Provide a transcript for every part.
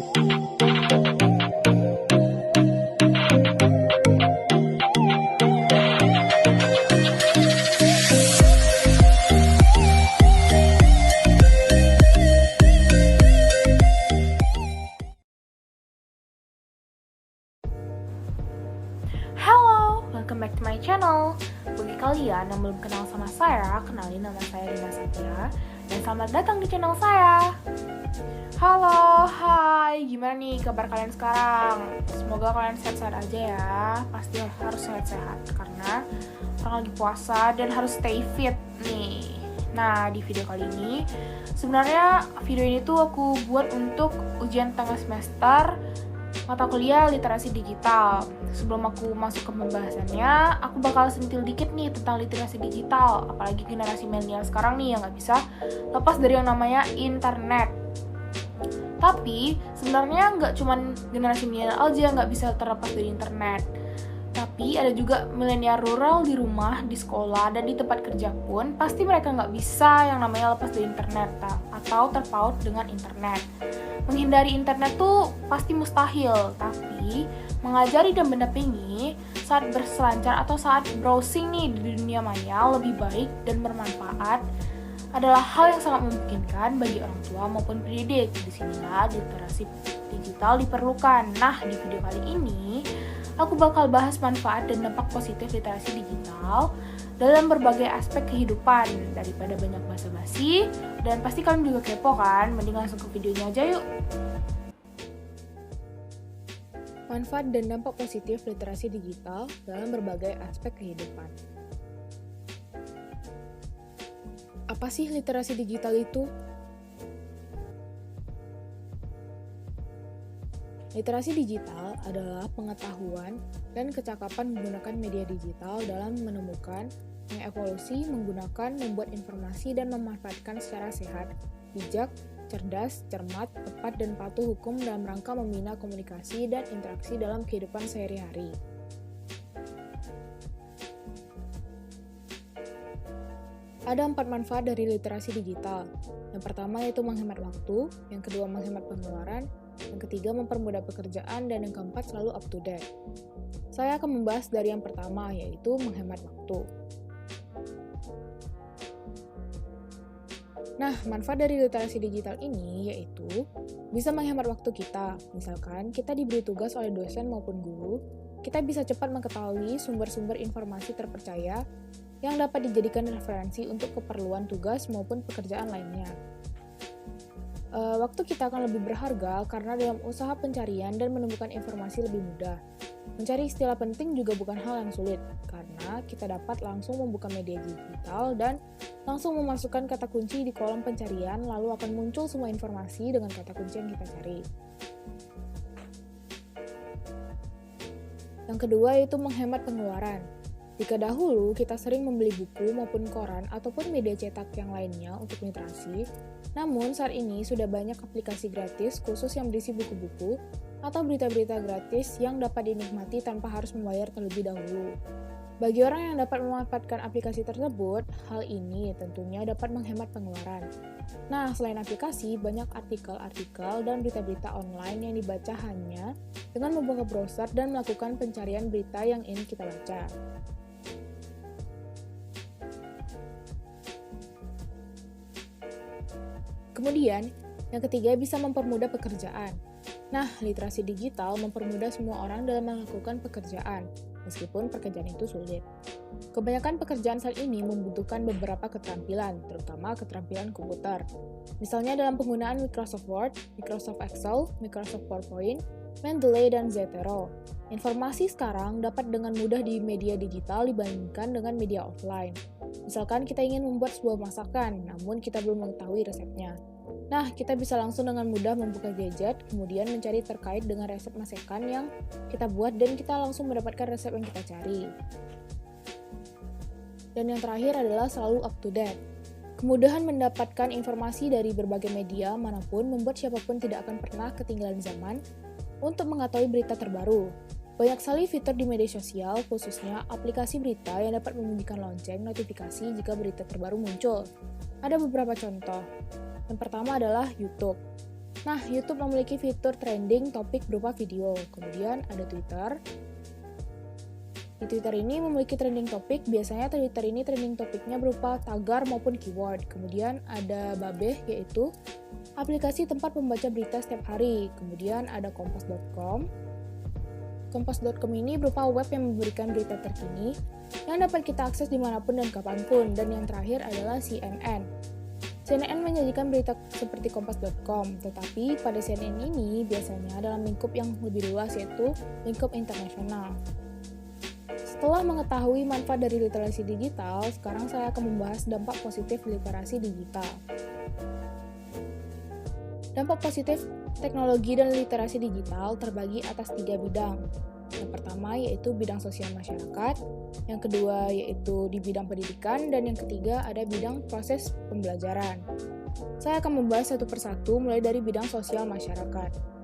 Halo, welcome back to my channel. Bagi kalian yang belum kenal sama saya, kenalin nama saya Rina Satya dan selamat datang di channel saya. Halo, hai, gimana nih kabar kalian sekarang? Semoga kalian sehat-sehat aja ya. Pasti harus sehat-sehat karena orang lagi puasa dan harus stay fit nih. Nah, di video kali ini sebenarnya video ini tuh aku buat untuk ujian tengah semester mata kuliah literasi digital. Sebelum aku masuk ke pembahasannya, aku bakal sentil dikit nih tentang literasi digital. Apalagi generasi milenial sekarang nih yang nggak bisa lepas dari yang namanya internet. Tapi sebenarnya nggak cuman generasi milenial aja nggak bisa terlepas dari internet. Tapi ada juga milenial rural di rumah, di sekolah, dan di tempat kerja pun pasti mereka nggak bisa yang namanya lepas dari internet atau terpaut dengan internet. Menghindari internet tuh pasti mustahil, tapi mengajari dan mendampingi saat berselancar atau saat browsing nih di dunia maya lebih baik dan bermanfaat adalah hal yang sangat memungkinkan bagi orang tua maupun pendidik. Disinilah literasi digital diperlukan. Nah, di video kali ini aku bakal bahas manfaat dan dampak positif literasi digital dalam berbagai aspek kehidupan. Daripada banyak basa-basi, dan pasti kalian juga kepo kan? Mending langsung ke videonya aja yuk. Manfaat dan dampak positif literasi digital dalam berbagai aspek kehidupan. Apa sih literasi digital itu? Literasi digital adalah pengetahuan dan kecakapan menggunakan media digital dalam menemukan, mengevolusi, menggunakan, membuat informasi, dan memanfaatkan secara sehat, bijak, cerdas, cermat, tepat, dan patuh hukum dalam rangka membina komunikasi dan interaksi dalam kehidupan sehari-hari. Ada 4 manfaat dari literasi digital. Yang pertama yaitu menghemat waktu, yang kedua menghemat pengeluaran, yang ketiga mempermudah pekerjaan, dan yang keempat selalu up to date. Saya akan membahas dari yang pertama, yaitu menghemat waktu. Nah, manfaat dari literasi digital ini yaitu bisa menghemat waktu kita. Misalkan kita diberi tugas oleh dosen maupun guru, kita bisa cepat mengetahui sumber-sumber informasi terpercaya yang dapat dijadikan referensi untuk keperluan tugas maupun pekerjaan lainnya. Waktu kita akan lebih berharga karena dalam usaha pencarian dan menemukan informasi lebih mudah. Mencari istilah penting juga bukan hal yang sulit, karena kita dapat langsung membuka media digital dan langsung memasukkan kata kunci di kolom pencarian, lalu akan muncul semua informasi dengan kata kunci yang kita cari. Yang kedua yaitu menghemat pengeluaran. Jika dahulu kita sering membeli buku maupun koran ataupun media cetak yang lainnya untuk literasi, namun saat ini sudah banyak aplikasi gratis khusus yang berisi buku-buku atau berita-berita gratis yang dapat dinikmati tanpa harus membayar terlebih dahulu. Bagi orang yang dapat memanfaatkan aplikasi tersebut, hal ini tentunya dapat menghemat pengeluaran. Nah, selain aplikasi, banyak artikel-artikel dan berita-berita online yang dibaca hanya dengan membuka browser dan melakukan pencarian berita yang ingin kita baca. Kemudian, yang ketiga bisa mempermudah pekerjaan. Nah, literasi digital mempermudah semua orang dalam melakukan pekerjaan, meskipun pekerjaan itu sulit. Kebanyakan pekerjaan saat ini membutuhkan beberapa keterampilan, terutama keterampilan komputer. Misalnya dalam penggunaan Microsoft Word, Microsoft Excel, Microsoft PowerPoint, Mendeley, dan Zotero. Informasi sekarang dapat dengan mudah di media digital dibandingkan dengan media offline. Misalkan kita ingin membuat sebuah masakan, namun kita belum mengetahui resepnya. Nah, kita bisa langsung dengan mudah membuka gadget, kemudian mencari terkait dengan resep masakan yang kita buat, dan kita langsung mendapatkan resep yang kita cari. Dan yang terakhir adalah selalu up to date. Kemudahan mendapatkan informasi dari berbagai media manapun membuat siapapun tidak akan pernah ketinggalan zaman untuk mengetahui berita terbaru. Banyak sekali fitur di media sosial, khususnya aplikasi berita yang dapat membunyikan lonceng notifikasi jika berita terbaru muncul. Ada beberapa contoh. Yang pertama adalah YouTube. Nah, YouTube memiliki fitur trending topik berupa video. Kemudian ada Twitter. Di Twitter ini memiliki trending topik, biasanya Twitter ini trending topiknya berupa tagar maupun keyword. Kemudian ada Babeh, yaitu aplikasi tempat membaca berita setiap hari. Kemudian ada Kompas.com. Kompas.com ini berupa web yang memberikan berita terkini yang dapat kita akses dimanapun dan kapanpun. Dan yang terakhir adalah CNN. CNN menyajikan berita seperti Kompas.com, tetapi pada CNN ini biasanya dalam lingkup yang lebih luas, yaitu lingkup internasional. Setelah mengetahui manfaat dari literasi digital, sekarang saya akan membahas dampak positif literasi digital. Dampak positif teknologi dan literasi digital terbagi atas 3 bidang. Yang pertama yaitu bidang sosial masyarakat, yang kedua yaitu di bidang pendidikan, dan yang ketiga ada bidang proses pembelajaran. Saya akan membahas satu persatu mulai dari bidang sosial masyarakat.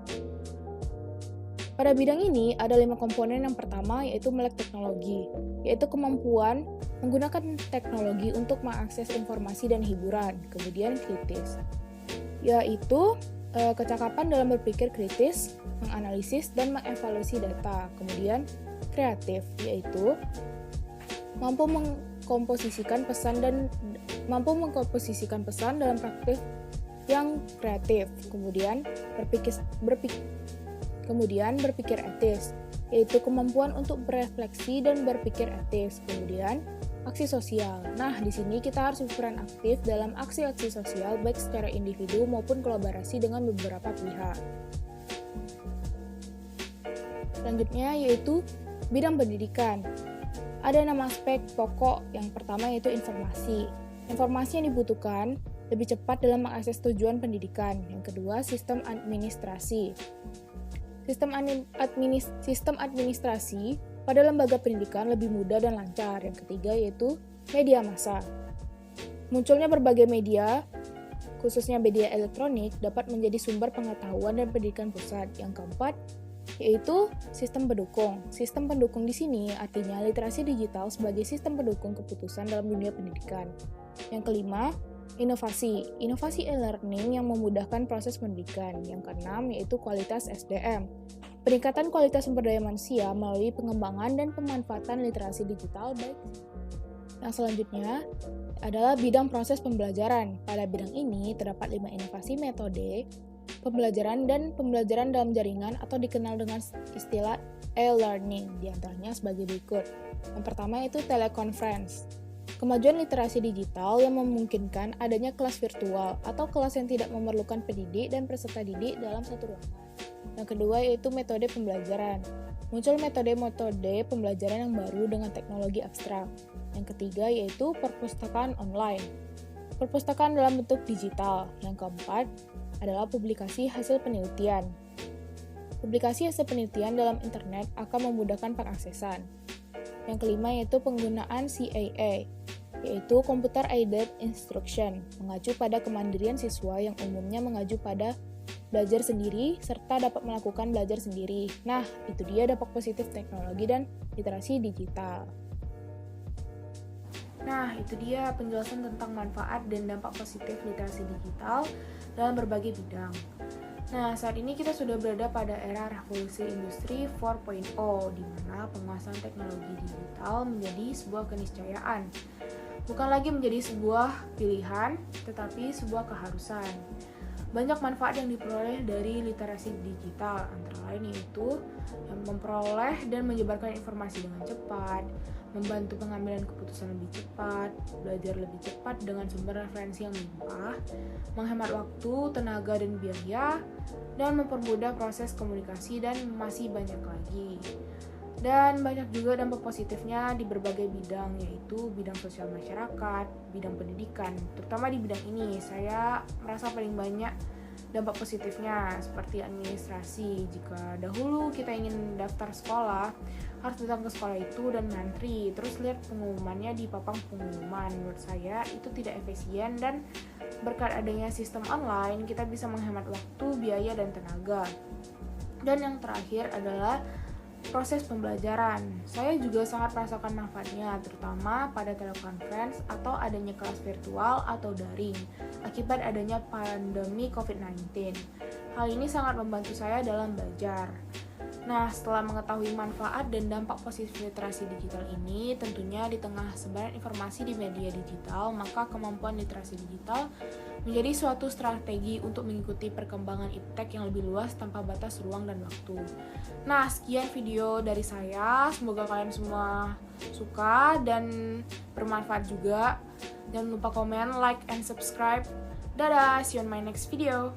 Pada bidang ini ada 5 komponen. Yang pertama yaitu melek teknologi, yaitu kemampuan menggunakan teknologi untuk mengakses informasi dan hiburan. Kemudian kritis, yaitu kecakapan dalam berpikir kritis, menganalisis dan mengevaluasi data. Kemudian kreatif, yaitu mampu mengkomposisikan pesan dalam praktik yang kreatif. Kemudian berpikir etis, yaitu kemampuan untuk berefleksi dan berpikir etis. Kemudian aksi sosial. Nah, di sini kita harus berperan aktif dalam aksi-aksi sosial baik secara individu maupun kolaborasi dengan beberapa pihak. Selanjutnya yaitu bidang pendidikan. Ada 6 aspek pokok. Yang pertama yaitu informasi. Informasi yang dibutuhkan lebih cepat dalam mengakses tujuan pendidikan. Yang kedua, sistem administrasi. Sistem administrasi pada lembaga pendidikan lebih mudah dan lancar. Yang ketiga yaitu media massa. Munculnya berbagai media, khususnya media elektronik, dapat menjadi sumber pengetahuan dan pendidikan pusat. Yang keempat yaitu sistem pendukung. Sistem pendukung di sini artinya literasi digital sebagai sistem pendukung keputusan dalam dunia pendidikan. Yang kelima, inovasi e-learning yang memudahkan proses pendidikan. Yang keenam yaitu kualitas SDM. Peningkatan kualitas sumber daya manusia melalui pengembangan dan pemanfaatan literasi digital baik. Yang selanjutnya adalah bidang proses pembelajaran. Pada bidang ini terdapat 5 inovasi metode pembelajaran dan pembelajaran dalam jaringan atau dikenal dengan istilah e-learning. Di antaranya sebagai berikut. Yang pertama yaitu teleconference. Kemajuan literasi digital yang memungkinkan adanya kelas virtual atau kelas yang tidak memerlukan pendidik dan peserta didik dalam satu ruangan. Yang kedua yaitu metode pembelajaran. Muncul metode-metode pembelajaran yang baru dengan teknologi abstrak. Yang ketiga yaitu perpustakaan online. Perpustakaan dalam bentuk digital. Yang keempat adalah publikasi hasil penelitian. Publikasi hasil penelitian dalam internet akan memudahkan pengaksesan. Yang kelima yaitu penggunaan CAA, yaitu Computer Aided Instruction, mengacu pada kemandirian siswa yang umumnya mengacu pada belajar sendiri serta dapat melakukan belajar sendiri. Nah, itu dia dampak positif teknologi dan literasi digital. Nah, itu dia penjelasan tentang manfaat dan dampak positif literasi digital dalam berbagai bidang. Nah, saat ini kita sudah berada pada era revolusi industri 4.0, di mana penguasaan teknologi digital menjadi sebuah keniscayaan. Bukan lagi menjadi sebuah pilihan, tetapi sebuah keharusan. Banyak manfaat yang diperoleh dari literasi digital, antara lain yaitu memperoleh dan menyebarkan informasi dengan cepat, membantu pengambilan keputusan lebih cepat, belajar lebih cepat dengan sumber referensi yang melimpah, menghemat waktu, tenaga, dan biaya, dan mempermudah proses komunikasi, dan masih banyak lagi. Dan banyak juga dampak positifnya di berbagai bidang, yaitu bidang sosial masyarakat, bidang pendidikan. Terutama di bidang ini, saya merasa paling banyak dampak positifnya, seperti administrasi. Jika dahulu kita ingin daftar sekolah, harus datang ke sekolah itu dan ngantri, terus lihat pengumumannya di papan pengumuman. Menurut saya itu tidak efisien, dan berkat adanya sistem online, kita bisa menghemat waktu, biaya, dan tenaga. Dan yang terakhir adalah proses pembelajaran. Saya juga sangat merasakan manfaatnya, terutama pada teleconference atau adanya kelas virtual atau daring akibat adanya pandemi COVID-19. Hal ini sangat membantu saya dalam belajar. Nah, setelah mengetahui manfaat dan dampak positif literasi digital ini, tentunya di tengah sebaran informasi di media digital, maka kemampuan literasi digital menjadi suatu strategi untuk mengikuti perkembangan iptek yang lebih luas tanpa batas ruang dan waktu. Nah, sekian video dari saya. Semoga kalian semua suka dan bermanfaat juga. Jangan lupa komen, like, and subscribe. Dadah, see you on my next video.